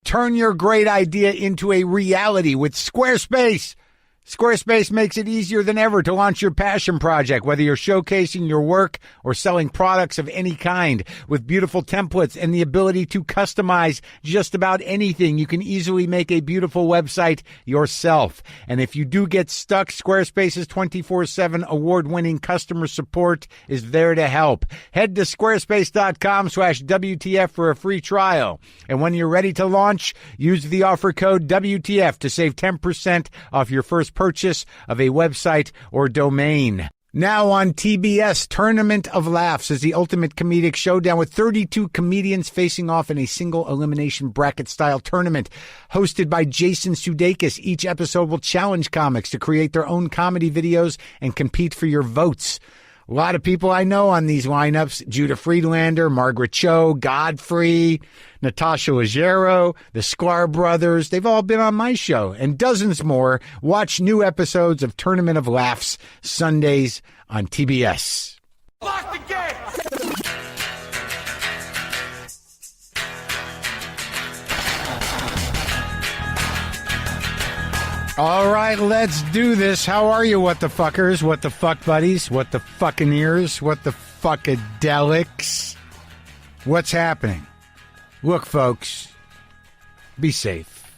Turn your great idea into a reality with Squarespace. Squarespace makes it easier than ever to launch your passion project, whether you're showcasing your work or selling products of any kind. With beautiful templates and the ability to customize just about anything, you can easily make a beautiful website yourself. And if you do get stuck, Squarespace's 24/7 award-winning customer support is there to help. Head to squarespace.com/WTF for a free trial. And when you're ready to launch, use the offer code WTF to save 10% off your first purchase of a website or domain. Now on TBS, Tournament of Laughs is the ultimate comedic showdown with 32 comedians facing off in a single elimination bracket-style tournament. Hosted by Jason Sudeikis, each episode will challenge comics to create their own comedy videos and compete for your votes. A lot of people I know on these lineups: Judah Friedlander, Margaret Cho, Godfrey, Natasha Leggero, the Sklar brothers. They've all been on my show, and dozens more. Watch new episodes of Tournament of Laughs Sundays on TBS. Lock the gate! All right, let's do this. How are you, what the fuckers? What the fuck buddies? What the fucking ears? What the fuckadelics? What's happening? Look, folks, be safe.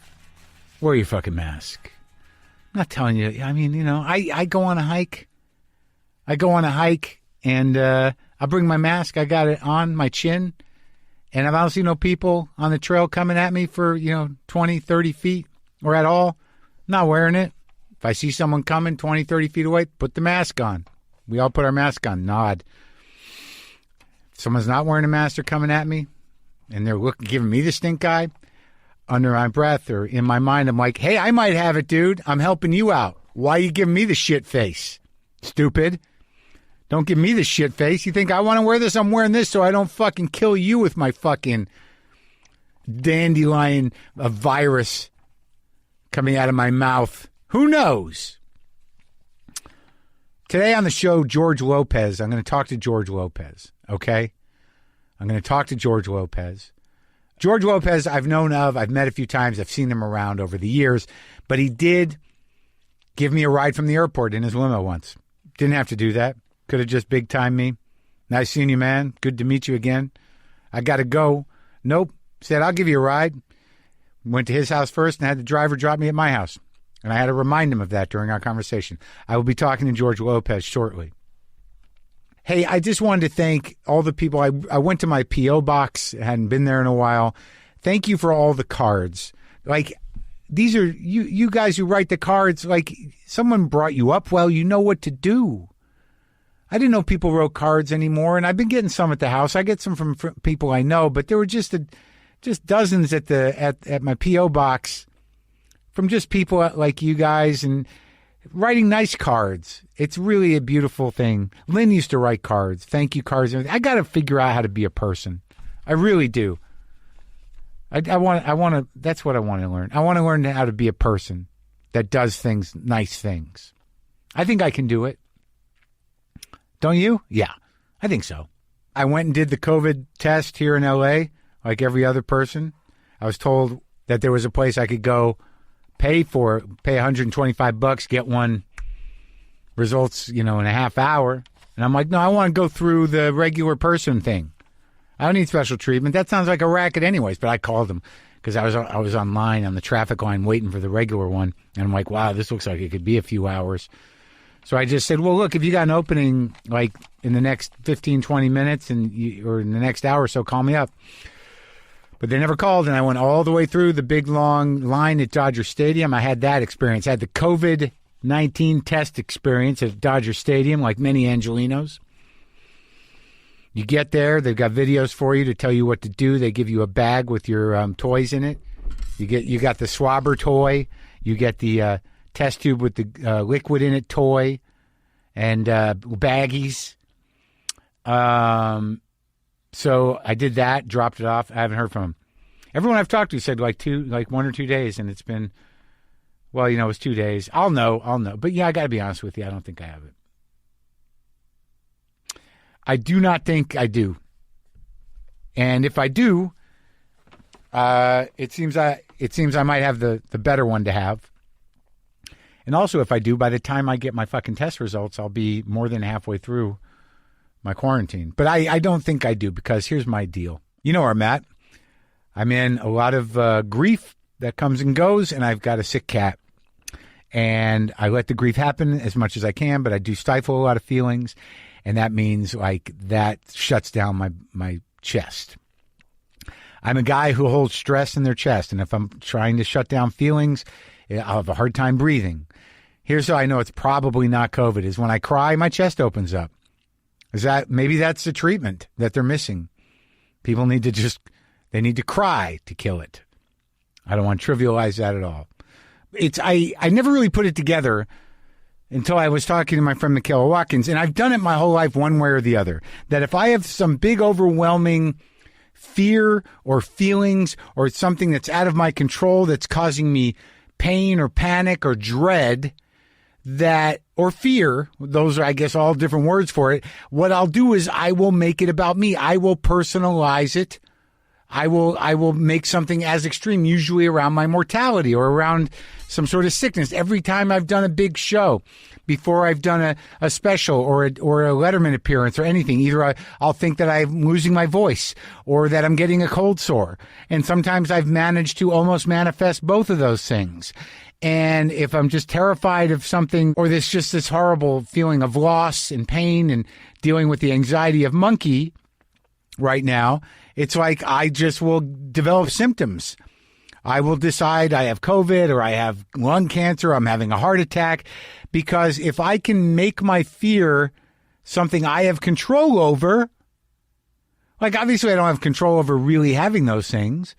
Wear your fucking mask. I'm not telling you. I mean, you know, I go on a hike. And I bring my mask. I got it on my chin. And if I don't see no people on the trail coming at me for, 20, 30 feet or at all, not wearing it. If I see someone coming 20, 30 feet away, put the mask on. We all put our mask on. Nod. If someone's not wearing a mask, they're coming at me, and they're giving me the stink eye under my breath or in my mind. I'm like, hey, I might have it, dude. I'm helping you out. Why are you giving me the shit face? Stupid. Don't give me the shit face. You think I want to wear this? I'm wearing this so I don't fucking kill you with my fucking dandelion of virus coming out of my mouth. Who knows? Today on the show, George Lopez. I'm going to talk to George Lopez, okay? I'm going to talk to George Lopez. George Lopez, I've known of. I've met a few times. I've seen him around over the years. But he did give me a ride from the airport in his limo once. Didn't have to do that. Could have just big-timed me. Nice seeing you, man. Good to meet you again. I got to go. Nope. Said, I'll give you a ride. Went to his house first and had the driver drop me at my house. And I had to remind him of that during our conversation. I will be talking to George Lopez shortly. Hey, I just wanted to thank all the people. I went to my P.O. box. Hadn't been there in a while. Thank you for all the cards. Like, these are you guys who write the cards. Like, someone brought you up well. You know what to do. I didn't know people wrote cards anymore. And I've been getting some at the house. I get some from people I know. But there were just dozens at my P.O. box from just people like you guys and writing nice cards. It's really a beautiful thing. Lynn used to write cards, thank you cards. And everything. I got to figure out how to be a person. I really do. I want to. That's what I want to learn. I want to learn how to be a person that does things, nice things. I think I can do it. Don't you? Yeah, I think so. I went and did the COVID test here in L.A., like every other person. I was told that there was a place I could go pay $125, get one results, in a half hour. And I'm like, no, I want to go through the regular person thing. I don't need special treatment. That sounds like a racket anyways. But I called them because I was online on the traffic line waiting for the regular one. And I'm like, wow, this looks like it could be a few hours. So I just said, well, look, if you got an opening like in the next 15, 20 minutes or in the next hour or so, call me up. But they never called, and I went all the way through the big, long line at Dodger Stadium. I had that experience. I had the COVID-19 test experience at Dodger Stadium, like many Angelinos. You get there. They've got videos for you to tell you what to do. They give you a bag with your toys in it. You got the swabber toy. You get the test tube with the liquid in it toy and baggies. So I did that, dropped it off. I haven't heard from him. Everyone I've talked to said like 1 or 2 days, and it's been, well, it was 2 days. I'll know. But yeah, I got to be honest with you. I don't think I have it. I do not think I do. And if I do, It seems I might have the better one to have. And also, if I do, by the time I get my fucking test results, I'll be more than halfway through my quarantine. But I don't think I do, because here's my deal. You know where I'm at. I'm in a lot of grief that comes and goes, and I've got a sick cat. And I let the grief happen as much as I can, but I do stifle a lot of feelings, and that means like that shuts down my chest. I'm a guy who holds stress in their chest, and if I'm trying to shut down feelings, I'll have a hard time breathing. Here's how I know it's probably not COVID, is when I cry, my chest opens up. Maybe that's the treatment that they're missing. People need to cry to kill it. I don't want to trivialize that at all. I never really put it together until I was talking to my friend Michaela Watkins, and I've done it my whole life one way or the other, that if I have some big overwhelming fear or feelings or something that's out of my control that's causing me pain or panic or dread, or fear, those are, I guess, all different words for it. What I'll do is I will make it about me. I will personalize it. I will make something as extreme, usually around my mortality or around some sort of sickness. Every time I've done a big show, before I've done a special or a Letterman appearance or anything, either I'll think that I'm losing my voice or that I'm getting a cold sore. And sometimes I've managed to almost manifest both of those things. And if I'm just terrified of something, or there's just this horrible feeling of loss and pain and dealing with the anxiety of monkey right now, it's like I just will develop symptoms. I will decide I have COVID or I have lung cancer, I'm having a heart attack, because if I can make my fear something I have control over, like obviously I don't have control over really having those things,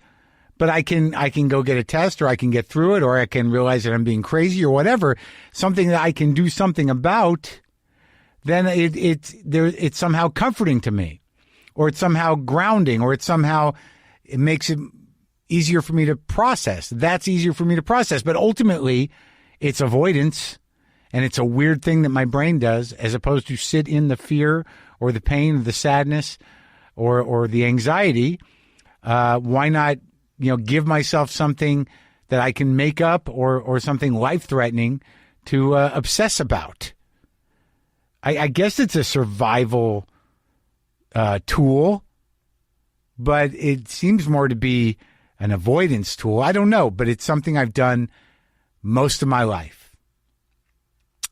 but I can go get a test, or I can get through it, or I can realize that I'm being crazy or whatever, something that I can do something about, then it's somehow comforting to me, or it's somehow grounding, or it makes it easier for me to process. That's easier for me to process. But ultimately, it's avoidance, and it's a weird thing that my brain does, as opposed to sit in the fear or the pain or the sadness or the anxiety. Why not, give myself something that I can make up or something life-threatening to obsess about? I guess it's a survival tool, but it seems more to be an avoidance tool. I don't know, but it's something I've done most of my life.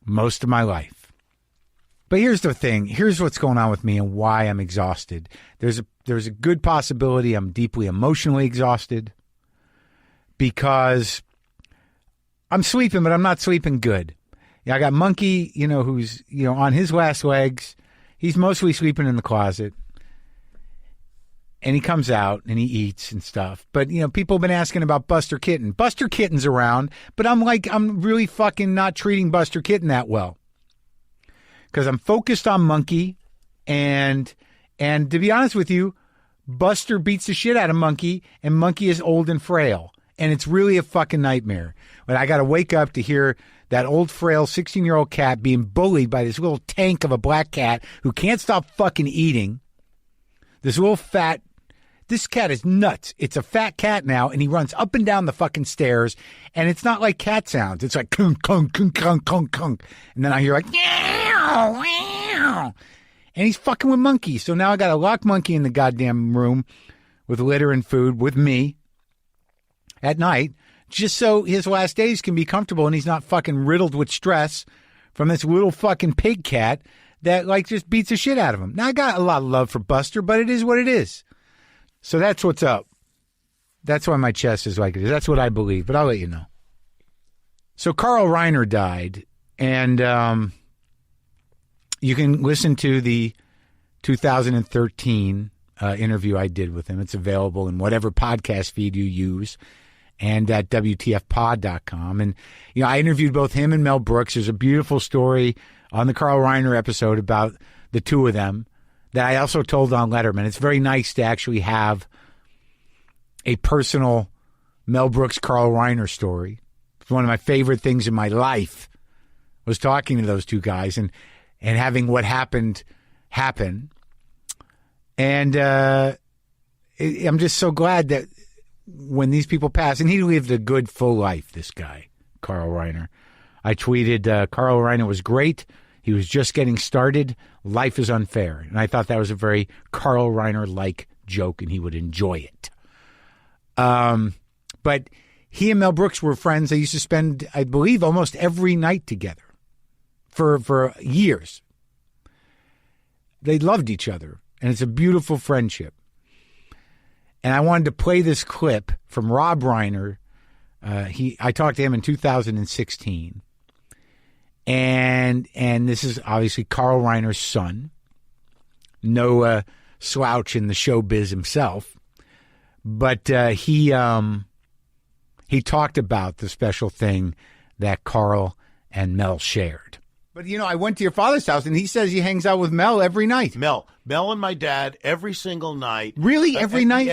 Most of my life. But here's the thing. Here's what's going on with me and why I'm exhausted. There's a good possibility I'm deeply emotionally exhausted, because I'm sleeping, but I'm not sleeping good. I got Monkey, who's, on his last legs. He's mostly sleeping in the closet. And he comes out and he eats and stuff. But, people have been asking about Buster Kitten. Buster Kitten's around, but I'm really fucking not treating Buster Kitten that well. Because I'm focused on Monkey. And to be honest with you, Buster beats the shit out of Monkey, and Monkey is old and frail. And it's really a fucking nightmare. But I got to wake up to hear that old, frail 16-year-old cat being bullied by this little tank of a black cat who can't stop fucking eating. This cat is nuts. It's a fat cat now, and he runs up and down the fucking stairs, and it's not like cat sounds. It's like kunk, kunk, kunk, kunk, kunk, kunk. And then I hear like, meow, meow. And he's fucking with Monkey. So now I got to lock Monkey in the goddamn room with litter and food with me at night, just so his last days can be comfortable and he's not fucking riddled with stress from this little fucking pig cat that just beats the shit out of him. Now, I got a lot of love for Buster, but it is what it is. So that's what's up. That's why my chest is like it is. That's what I believe, but I'll let you know. So Carl Reiner died, and you can listen to the 2013 interview I did with him. It's available in whatever podcast feed you use, and at WTFpod.com. And, I interviewed both him and Mel Brooks. There's a beautiful story on the Carl Reiner episode about the two of them that I also told on Letterman. It's very nice to actually have a personal Mel Brooks, Carl Reiner story. It's one of my favorite things in my life, was talking to those two guys and having what happened happen. And I'm just so glad that when these people pass, and he lived a good, full life, this guy, Carl Reiner. I tweeted, Carl Reiner was great. He was just getting started. Life is unfair. And I thought that was a very Carl Reiner-like joke, and he would enjoy it. But he and Mel Brooks were friends. They used to spend, I believe, almost every night together for years. They loved each other, and it's a beautiful friendship. And I wanted to play this clip from Rob Reiner. I talked to him in 2016. And this is obviously Carl Reiner's son. No slouch in the showbiz himself. But he talked about the special thing that Carl and Mel shared. But, I went to your father's house, and he says he hangs out with Mel every night. Mel and my dad every single night. Really? Every night?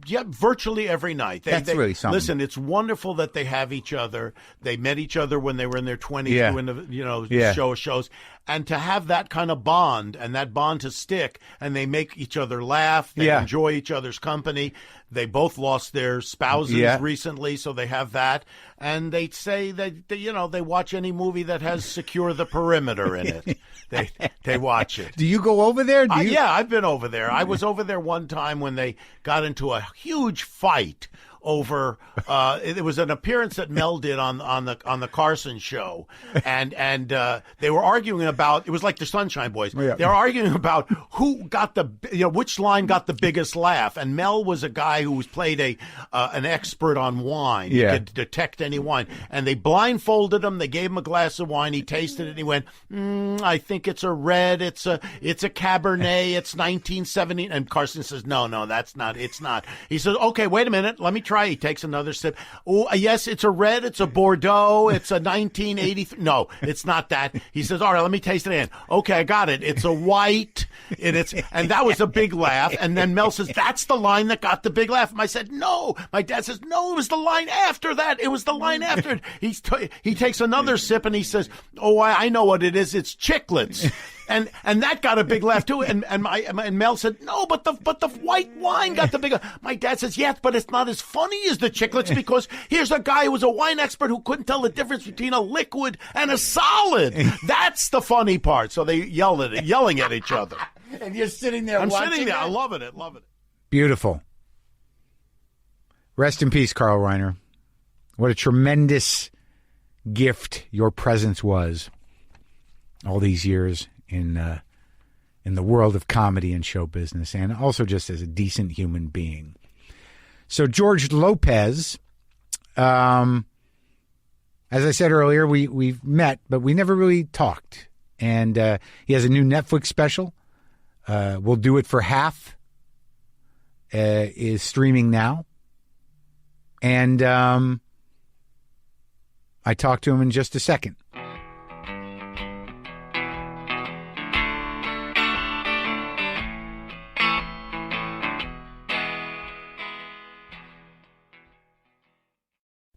Yeah, virtually every night. That's really something. Listen, it's wonderful that they have each other. They met each other when they were in their 20s doing the shows. And to have that kind of bond, and that bond to stick, and they make each other laugh, they enjoy each other's company. They both lost their spouses recently, so they have that. And they say that, they watch any movie that has Secure the Perimeter in it. They watch it. Do you go over there? Yeah, I've been over there. I was over there one time when they got into a huge fight over it was an appearance that Mel did on the Carson show, and they were arguing about, it was like the Sunshine Boys. They were arguing about who got which line got the biggest laugh, and Mel was a guy who played an expert on wine. He could detect any wine, and they blindfolded him. They gave him a glass of wine. He tasted it, and he went, "I think it's a red. It's a Cabernet. It's 1970." And Carson says, "No, that's not. It's not." He says, "Okay, wait a minute. Let me try." He takes another sip. "Oh, yes, it's a red. It's a Bordeaux. It's a 1983. No, it's not that." He says, "All right, let me taste it again." "Okay, I got it. It's a white." And that was a big laugh. And then Mel says, "That's the line that got the big laugh." And I said, "No." My dad says, "No, it was the line after that. It was the line after it." He takes another sip and he says, "Oh, I know what it is. It's Chiclets." And that got a big laugh too. And Mel said, "No, but the white wine got the big." My dad says, "Yes, but it's not as funny as the Chiclets, because here's a guy who was a wine expert who couldn't tell the difference between a liquid and a solid." That's the funny part. So they yelling at each other. And you're sitting there. I'm sitting there. I love it. Beautiful. Rest in peace, Carl Reiner. What a tremendous gift your presence was all these years in the world of comedy and show business, and also just as a decent human being. So George Lopez, as I said earlier, we've met, but we never really talked. And he has a new Netflix special. We'll Do It for Half. Is streaming now. And I talked to him in just a second.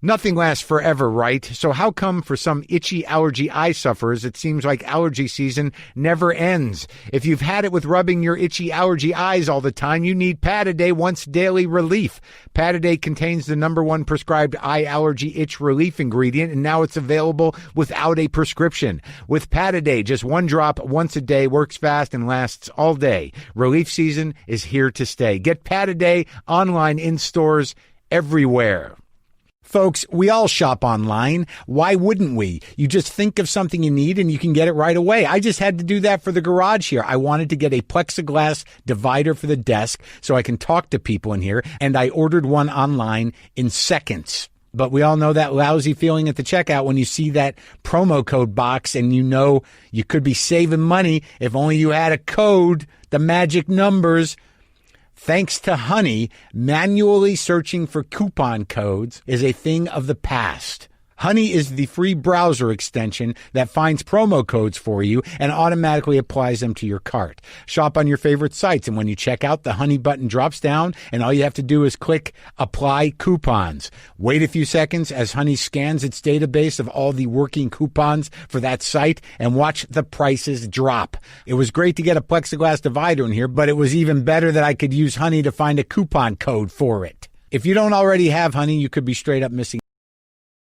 Nothing lasts forever, right? So how come for some itchy allergy eye sufferers, it seems like allergy season never ends? If you've had it with rubbing your itchy allergy eyes all the time, you need Pataday Once Daily Relief. Pataday contains the #1 prescribed eye allergy itch relief ingredient, and now it's available without a prescription. With Pataday, just one drop once a day works fast and lasts all day. Relief season is here to stay. Get Pataday online in stores everywhere. Folks, we all shop online. Why wouldn't we? You just think of something you need and you can get it right away. I just had to do that for the garage here. I wanted to get a plexiglass divider for the desk so I can talk to people in here, and I ordered one online in seconds. But we all know that lousy feeling at the checkout when you see that promo code box and you know you could be saving money if only you had a code, the magic numbers. Thanks to Honey, manually searching for coupon codes is a thing of the past. Honey is the free browser extension that finds promo codes for you and automatically applies them to your cart. Shop on your favorite sites, and when you check out, the Honey button drops down, and all you have to do is click Apply Coupons. Wait a few seconds as Honey scans its database of all the working coupons for that site and watch the prices drop. It was great to get a plexiglass divider in here, but it was even better that I could use Honey to find a coupon code for it. If you don't already have honey, you could be straight up missing